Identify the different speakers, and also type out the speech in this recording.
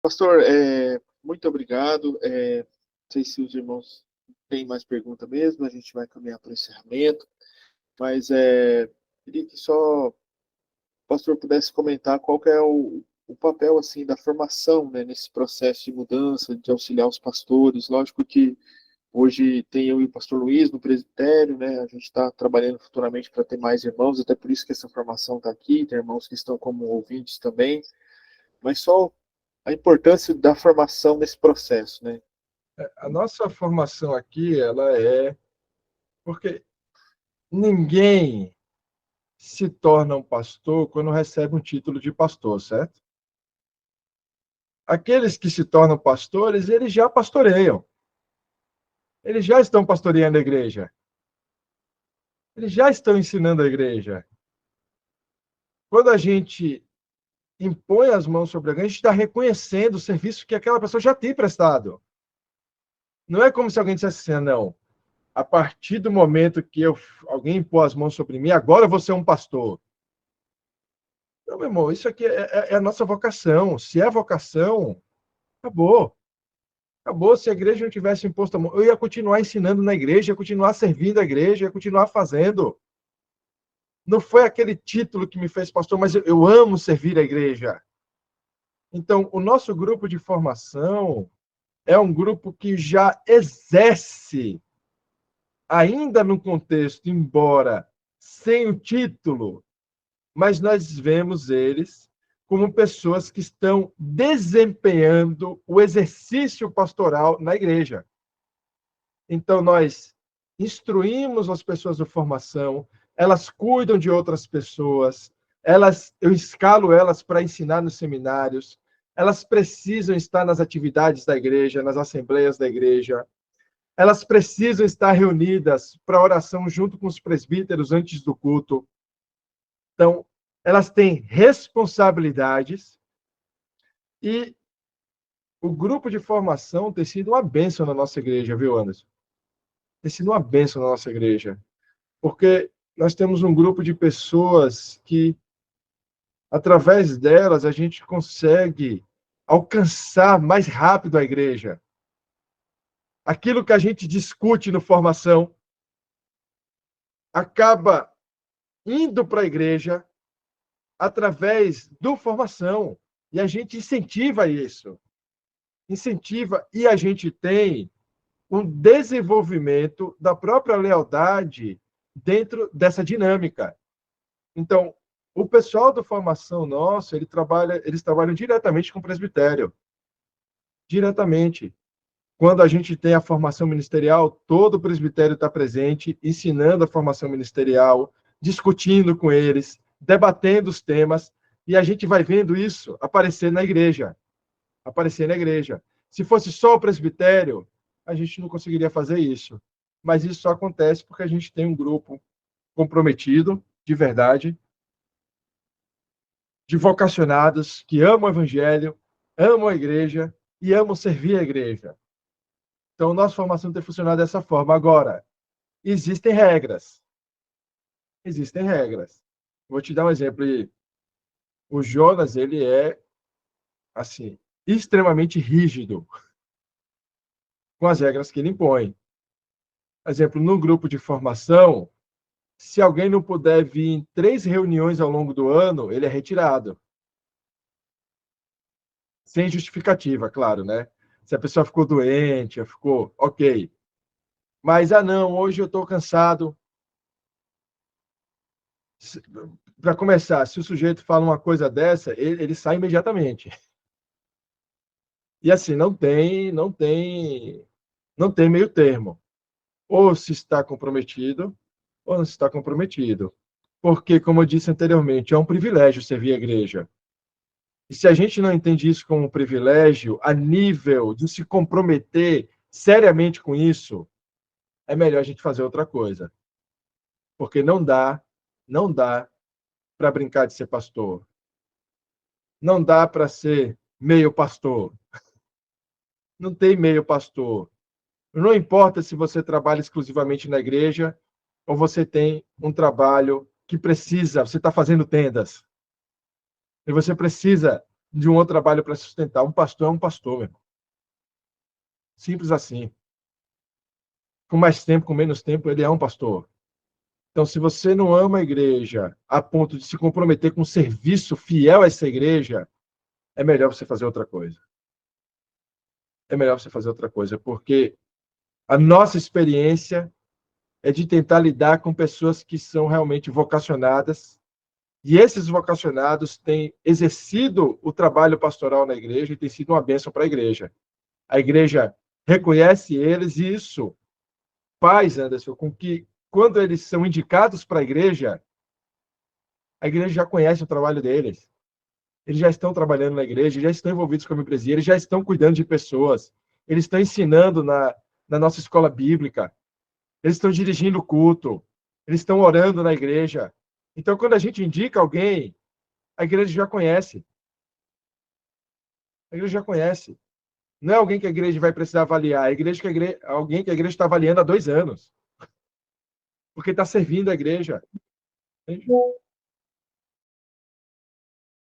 Speaker 1: Pastor, muito obrigado. Não sei se os irmãos têm mais pergunta mesmo, a gente vai caminhar para o encerramento, mas queria que só o pastor pudesse comentar qual que é o papel assim da formação, né, nesse processo de mudança, de auxiliar os pastores. Lógico que hoje tem eu e o pastor Luiz no presbitério, né? A gente está trabalhando futuramente para ter mais irmãos, até por isso que essa formação está aqui, tem irmãos que estão como ouvintes também, mas só a importância da formação nesse processo, né?
Speaker 2: A nossa formação aqui, ela é porque ninguém se torna um pastor quando recebe um título de pastor, certo? Aqueles que se tornam pastores, eles já pastoreiam. Eles já estão pastoreando a igreja. Eles já estão ensinando a igreja. Quando a gente impõe as mãos sobre alguém, a gente está reconhecendo o serviço que aquela pessoa já tem prestado. Não é como se alguém dissesse assim, não, a partir do momento que alguém impôs as mãos sobre mim, agora eu vou ser um pastor. Não, meu irmão, isso aqui é a nossa vocação. Se é vocação, acabou. Acabou. Se a igreja não tivesse imposto a mão, eu ia continuar ensinando na igreja, ia continuar servindo a igreja, ia continuar fazendo. Não foi aquele título que me fez pastor, mas eu amo servir a igreja. Então, o nosso grupo de formação é um grupo que já exerce, ainda no contexto, embora sem o título, mas nós vemos eles como pessoas que estão desempenhando o exercício pastoral na igreja. Então, nós instruímos as pessoas de formação, elas cuidam de outras pessoas, eu escalo elas para ensinar nos seminários, elas precisam estar nas atividades da igreja, nas assembleias da igreja, elas precisam estar reunidas para oração junto com os presbíteros antes do culto. Então, elas têm responsabilidades e o grupo de formação tem sido uma bênção na nossa igreja, viu, Anderson? Tem sido uma bênção na nossa igreja, porque nós temos um grupo de pessoas que, através delas, a gente consegue alcançar mais rápido a igreja. Aquilo que a gente discute no formação acaba indo para a igreja através do formação. E a gente incentiva isso. Incentiva e a gente tem um desenvolvimento da própria lealdade dentro dessa dinâmica. Então, o pessoal da formação nosso, eles trabalham diretamente com o presbitério. Diretamente. Quando a gente tem a formação ministerial, todo o presbitério está presente, ensinando a formação ministerial, discutindo com eles, debatendo os temas, e a gente vai vendo isso aparecer na igreja. Aparecer na igreja. Se fosse só o presbitério, a gente não conseguiria fazer isso. Mas isso só acontece porque a gente tem um grupo comprometido, de verdade, de vocacionados que amam o evangelho, amam a igreja e amam servir a igreja. Então, nossa formação tem funcionado dessa forma. Agora, existem regras. Existem regras. Vou te dar um exemplo. O Jonas, ele é, assim, extremamente rígido com as regras que ele impõe. Por exemplo, no grupo de formação, se alguém não puder vir em 3 reuniões ao longo do ano, ele é retirado. Sem justificativa, claro, né? Se a pessoa ficou doente, ficou ok. Mas, não, hoje eu estou cansado. Para começar, se o sujeito fala uma coisa dessa, ele sai imediatamente. E assim, não tem meio termo. Ou se está comprometido, ou não se está comprometido. Porque, como eu disse anteriormente, é um privilégio servir a igreja. E se a gente não entende isso como um privilégio, a nível de se comprometer seriamente com isso, é melhor a gente fazer outra coisa. Porque não dá para brincar de ser pastor. Não dá para ser meio pastor. Não tem meio pastor. Não importa se você trabalha exclusivamente na igreja ou você tem um trabalho que precisa, você está fazendo tendas. E você precisa de um outro trabalho para sustentar. Um pastor é um pastor, meu irmão. Simples assim. Com mais tempo, com menos tempo, ele é um pastor. Então, se você não ama a igreja a ponto de se comprometer com um serviço fiel a essa igreja, é melhor você fazer outra coisa. É melhor você fazer outra coisa, porque a nossa experiência é de tentar lidar com pessoas que são realmente vocacionadas, e esses vocacionados têm exercido o trabalho pastoral na igreja e tem sido uma bênção para a igreja. A igreja reconhece eles e isso faz, Anderson, com que, quando eles são indicados para a igreja já conhece o trabalho deles. Eles já estão trabalhando na igreja, já estão envolvidos com a membresia, eles já estão cuidando de pessoas, eles estão ensinando na nossa escola bíblica, eles estão dirigindo o culto, eles estão orando na igreja. Então, quando a gente indica alguém, a igreja já conhece. A igreja já conhece. Não é alguém que a igreja vai precisar avaliar, alguém que a igreja está avaliando há 2 anos, porque está servindo a igreja. Entende?